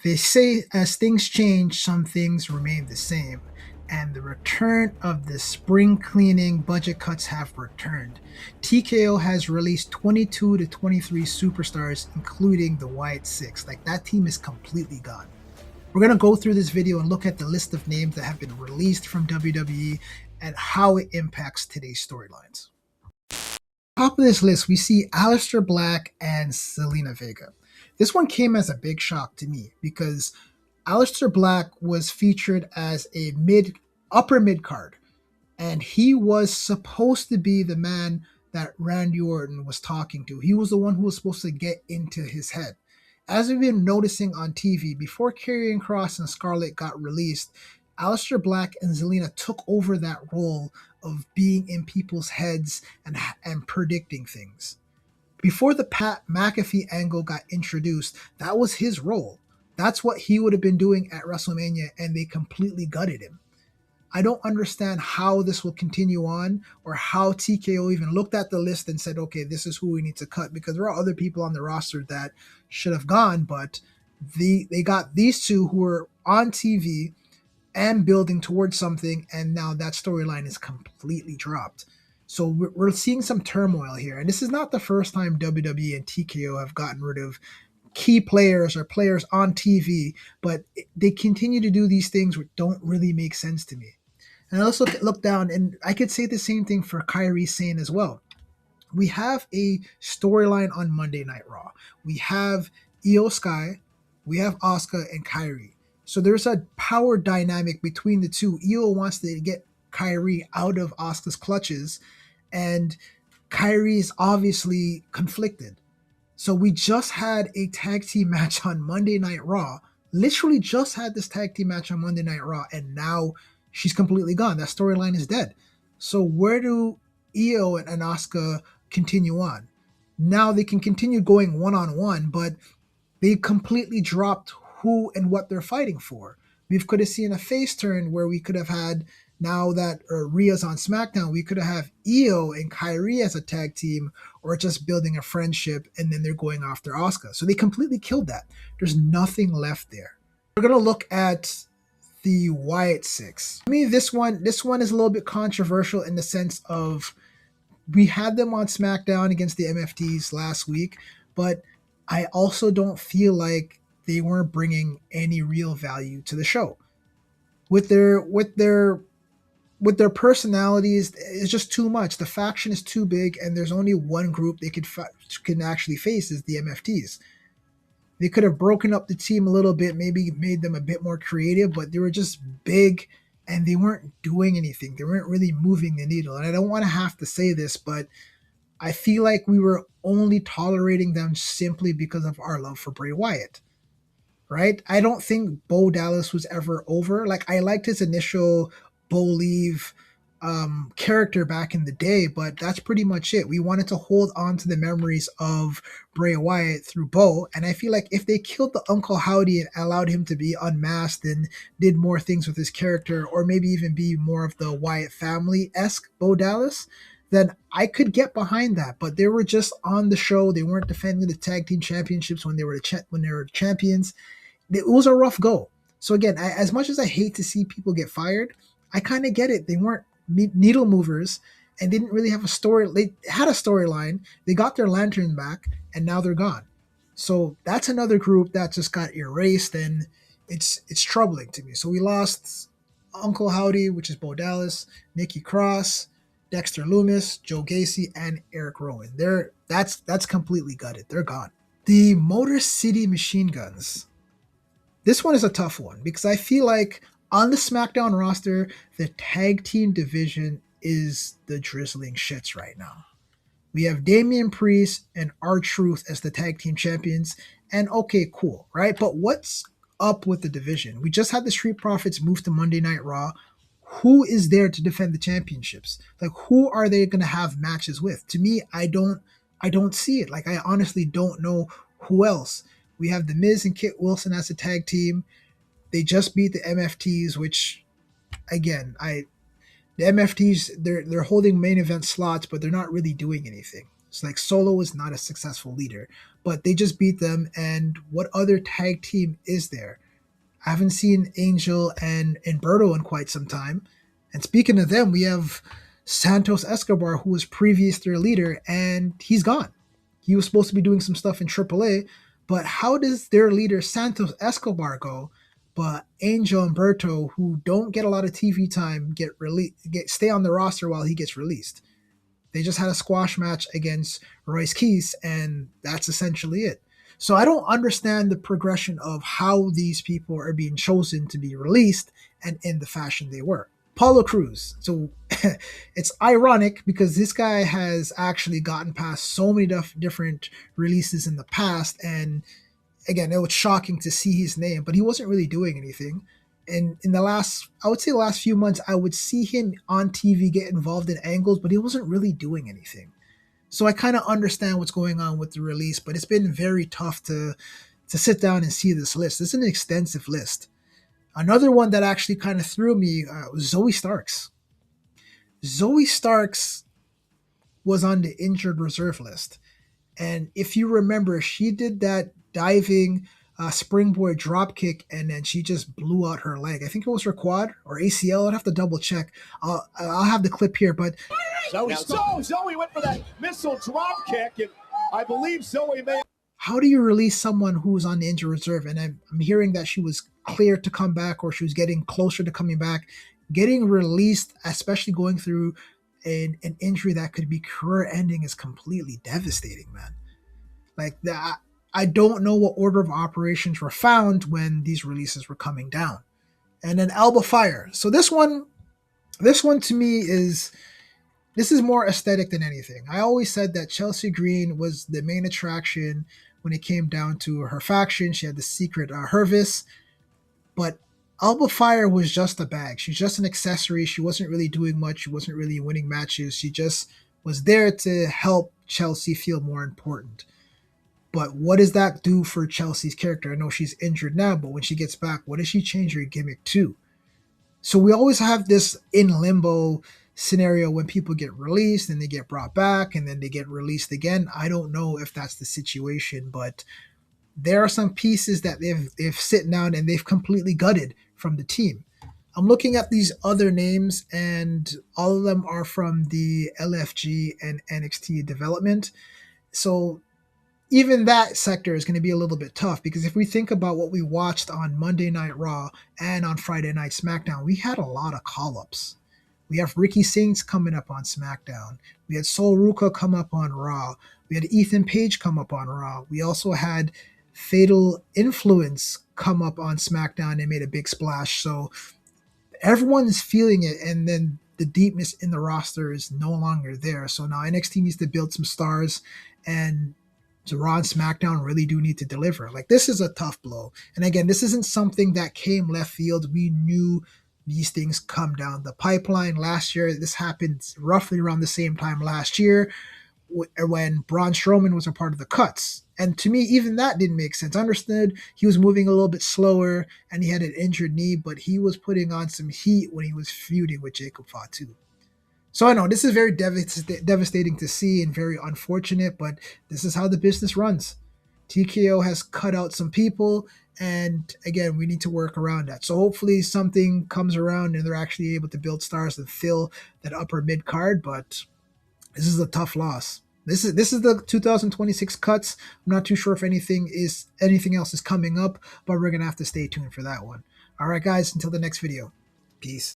They say as things change, some things remain the same, and the return of the spring cleaning budget cuts have returned. TKO has released 22 to 23 superstars, including the Wyatt Sicks. Like, that team is completely gone. We're going to go through this video and look at the list of names that have been released from WWE and how it impacts today's storylines. Top of this list, we see Aleister Black and Zelina Vega. This one came as a big shock to me because Aleister Black was featured as a upper mid card, and he was supposed to be the man that Randy Orton was talking to. He was the one who was supposed to get into his head. As we've been noticing on TV, before Karrion Kross and Scarlett got released, Aleister Black and Zelina took over that role of being in people's heads and predicting things. Before the Pat McAfee angle got introduced, that was his role. That's what he would have been doing at WrestleMania, and they completely gutted him. I don't understand how this will continue on, or how TKO even looked at the list and said, okay, this is who we need to cut, because there are other people on the roster that should have gone, but they got these two who were on TV and building towards something, and now that storyline is completely dropped. So we're seeing some turmoil here, and this is not the first time WWE and TKO have gotten rid of key players or players on TV, but they continue to do these things which don't really make sense to me. And I also look down, and I could say the same thing for Kairi Sane as well. We have a storyline on Monday Night Raw. We have Io Sky, we have Asuka and Kairi. So there's a power dynamic between the two. Io wants to get Kairi out of Asuka's clutches, and Kairi is obviously conflicted. So we just had a tag team match on Monday Night Raw. Literally just had this tag team match on Monday Night Raw, and now she's completely gone. That storyline is dead. So where do Io and Asuka continue on? Now they can continue going one-on-one, but they completely dropped who and what they're fighting for. We could have seen a face turn where we could have had, now that Rhea's on SmackDown, we could have Io and Kairi as a tag team, or just building a friendship, and then they're going after Asuka. So they completely killed that. There's nothing left there. We're gonna look at the Wyatt Sicks. I mean, this one is a little bit controversial in the sense of, we had them on SmackDown against the MFTs last week, but I also don't feel like they weren't bringing any real value to the show. With their personalities, it's just too much. The faction is too big, and there's only one group they can actually face, is the MFTs. They could have broken up the team a little bit, maybe made them a bit more creative, but they were just big and they weren't doing anything. They weren't really moving the needle. And I don't want to have to say this, but I feel like we were only tolerating them simply because of our love for Bray Wyatt, right? I don't think Bo Dallas was ever over. Like, I liked his initial Bo Leave character back in the day, but that's pretty much it. We wanted to hold on to the memories of Bray Wyatt through Bo, and I feel like if they killed the Uncle Howdy and allowed him to be unmasked and did more things with his character, or maybe even be more of the Wyatt family-esque Bo Dallas, then I could get behind that. But they were just on the show. They weren't defending the tag team championships when they were champions. It was a rough go. So again, as much as I hate to see people get fired, I kind of get it. They weren't needle movers and didn't really have a story. They had a storyline. They got their lantern back, and now they're gone. So that's another group that just got erased, and it's troubling to me. So we lost Uncle Howdy, which is Bo Dallas, Nikki Cross, Dexter Loomis, Joe Gacy, and Eric Rowan. That's completely gutted. They're gone. The Motor City Machine Guns. This one is a tough one because I feel like on the SmackDown roster, the tag team division is the drizzling shits right now. We have Damian Priest and R-Truth as the tag team champions, and okay, cool, right? But what's up with the division? We just had the Street Profits move to Monday Night Raw. Who is there to defend the championships? Like, who are they going to have matches with? To me, I don't see it. Like, I honestly don't know who else. We have The Miz and Kit Wilson as a tag team. They just beat the MFTs, which, again, the MFTs, they're holding main event slots, but they're not really doing anything. It's like Solo is not a successful leader, but they just beat them. And what other tag team is there? I haven't seen Angel and Berto in quite some time. And speaking of them, we have Santos Escobar, who was previous their leader, and he's gone. He was supposed to be doing some stuff in AAA, but how does their leader Santos Escobar go? But Angel and Berto, who don't get a lot of TV time, stay on the roster while he gets released. They just had a squash match against Royce Keys, and that's essentially it. So I don't understand the progression of how these people are being chosen to be released and in the fashion they were. Paulo Cruz. So it's ironic because this guy has actually gotten past so many different releases in the past. And again, it was shocking to see his name, but he wasn't really doing anything. And in the last, I would say the last few months, I would see him on TV get involved in angles, but he wasn't really doing anything. So I kind of understand what's going on with the release, but it's been very tough to sit down and see this list. This is an extensive list. Another one that actually kind of threw me was Zoe Starks. Zoe Starks was on the injured reserve list. And if you remember, she did that diving springboard drop kick, and then she just blew out her leg. I think it was her quad or ACL. I'd have to double check. I'll have the clip here, but Zoe went for that missile drop kick, and I believe Zoe may. How do you release someone who's on the injured reserve? And I'm hearing that she was clear to come back, or she was getting closer to coming back. Getting released, especially going through an injury that could be career-ending, is completely devastating, man. Like that, I don't know what order of operations were found when these releases were coming down. And then Alba Fire. So this one to me is more aesthetic than anything. I always said that Chelsea Green was the main attraction when it came down to her faction. She had the secret Hervis, but Alba Fire was just a bag. She's just an accessory. She wasn't really doing much. She wasn't really winning matches. She just was there to help Chelsea feel more important. But what does that do for Chelsea's character? I know she's injured now, but when she gets back, what does she change her gimmick to? So we always have this in limbo scenario when people get released and they get brought back and then they get released again. I don't know if that's the situation, but there are some pieces that they've sit down and they've completely gutted from the team. I'm looking at these other names, and all of them are from the LFG and NXT development. So even that sector is going to be a little bit tough, because if we think about what we watched on Monday Night Raw and on Friday Night SmackDown, we had a lot of call-ups. We have Ricky Saints coming up on SmackDown. We had Sol Ruka come up on Raw. We had Ethan Page come up on Raw. We also had Fatal Influence come up on SmackDown and made a big splash. So everyone's feeling it, and then the deepness in the roster is no longer there. So now NXT needs to build some stars, and Raw and SmackDown really do need to deliver. Like, this is a tough blow. And again, this isn't something that came left field. We knew these things come down the pipeline last year. This happened roughly around the same time last year when Braun Strowman was a part of the cuts. And to me, even that didn't make sense. I understood he was moving a little bit slower and he had an injured knee, but he was putting on some heat when he was feuding with Jacob Fatu. So I know this is very devastating to see and very unfortunate, but this is how the business runs. TKO has cut out some people, and again, we need to work around that. So hopefully something comes around and they're actually able to build stars and fill that upper mid card, but this is a tough loss. This is the 2026 cuts. I'm not too sure if anything else is coming up, but we're going to have to stay tuned for that one. All right, guys, until the next video. Peace.